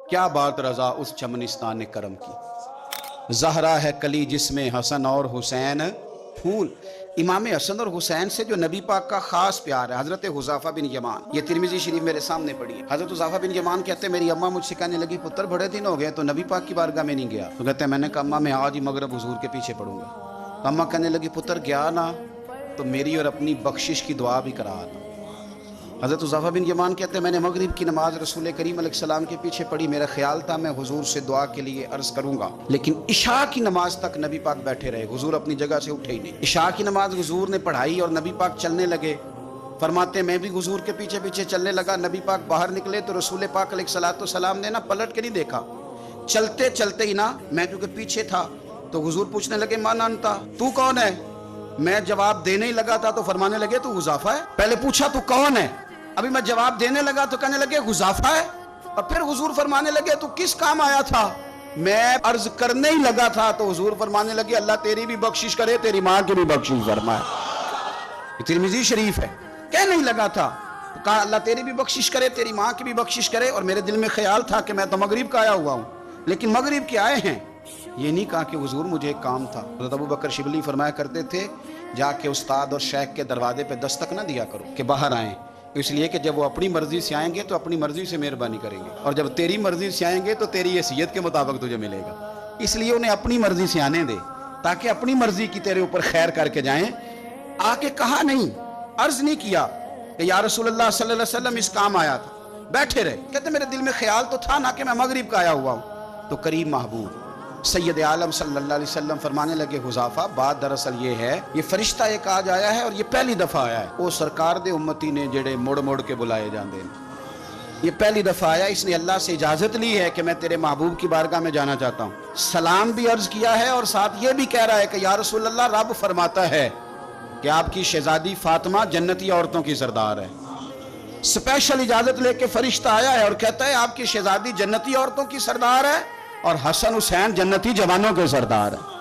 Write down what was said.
کیا بات رضا اس چمنستان کرم کی، زہرا ہے کلی جس میں حسن اور حسین پھول۔ امام حسن اور حسین سے جو نبی پاک کا خاص پیار ہے، حضرت حذیفہ بن یمان، یہ ترمذی شریف میرے سامنے پڑھی ہے۔ حضرت حذیفہ بن یمان کہتے ہیں میری اماں مجھ سے کہنے لگی پتر بڑے دن ہو گئے تو نبی پاک کی بارگاہ میں نہیں گیا، تو کہتے ہیں میں نے کہا اماں میں آج ہی مغرب حضور کے پیچھے پڑھوں گا، تو اماں کہنے لگی پتر گیا نا تو میری اور اپنی بخشش کی دعا بھی کرا آنا۔ حضرت حذیفہ بن یمان کہتے ہیں میں نے مغرب کی نماز رسول کریم علیہ السلام کے پیچھے پڑھی، میرا خیال تھا میں حضور سے دعا کے لیے عرض کروں گا، لیکن عشاء کی نماز تک نبی پاک بیٹھے رہے، حضور اپنی جگہ سے اٹھے ہی نہیں۔ عشاء کی نماز حضور نے پڑھائی اور نبی پاک چلنے لگے، فرماتے میں بھی حضور کے پیچھے پیچھے چلنے لگا، نبی پاک باہر نکلے تو رسول پاک علیہ السلام نے نا پلٹ کے نہیں دیکھا، چلتے چلتے ہی نا، میں کیونکہ پیچھے تھا تو حضور پوچھنے لگے من انتا، تو کون ہے؟ میں جواب دینے ہی لگا تھا تو فرمانے لگے تو حذیفہ ہے۔ پہلے پوچھا تو کون ہے، ابھی میں جواب دینے لگا تو کہنے لگے حذیفہ ہے، اور پھر حضور فرمانے لگے تو کس کام آیا تھا؟ میں عرض کرنے ہی لگا تھا تو حضور فرمانے لگے اللہ تیری بھی بخشش کرے تیری ماں کی بھی بخشش فرمائے۔ یہ ترمذی شریف ہے، کہنے ہی لگا تھا، کہا اللہ تیری بھی بخشش کرے تیری ماں کی بھی بخشش کرے، اور میرے دل میں خیال تھا کہ میں تو مغرب کا آیا ہوا ہوں، لیکن مغرب کے آئے ہیں، یہ نہیں کہا کہ حضور مجھے ایک کام تھا۔ حضرت ابو بکر شبلی فرمایا کرتے تھے جا کے استاد اور شیخ کے دروازے پہ دستک نہ دیا کرو کہ باہر آئیں، اس لیے کہ جب وہ اپنی مرضی سے آئیں گے تو اپنی مرضی سے مہربانی کریں گے، اور جب تیری مرضی سے آئیں گے تو تیری حیثیت کے مطابق تجھے ملے گا، اس لیے انہیں اپنی مرضی سے آنے دے تاکہ اپنی مرضی کی تیرے اوپر خیر کر کے جائیں۔ آ کے کہا نہیں، عرض نہیں کیا کہ یا رسول اللہ صلی اللہ علیہ وسلم اس کام آیا تھا، بیٹھے رہے، کہتے میرے دل میں خیال تو تھا نا کہ میں مغرب کا آیا ہوا ہوں۔ تو کریم محبوب سید عالم صلی اللہ علیہ وسلم فرمانے لگے حذیفہ بات دراصل یہ ہے، یہ فرشتہ ایک آج آیا ہے اور یہ پہلی دفعہ آیا ہے، وہ سرکار دے امتی نے جڑے مڑ مڑ کے بلائے جاندے ہیں، یہ پہلی دفعہ آیا، اس نے اللہ سے اجازت لی ہے کہ میں تیرے محبوب کی بارگاہ میں جانا چاہتا ہوں، سلام بھی عرض کیا ہے اور ساتھ یہ بھی کہہ رہا ہے کہ یا رسول اللہ رب فرماتا ہے کہ آپ کی شہزادی فاطمہ جنتی عورتوں کی سردار ہے۔ سپیشل اجازت لے کے فرشتہ آیا ہے اور کہتا ہے آپ کی شہزادی جنتی عورتوں کی سردار ہے اور حسن حسین جنتی جوانوں کے سردار ہے۔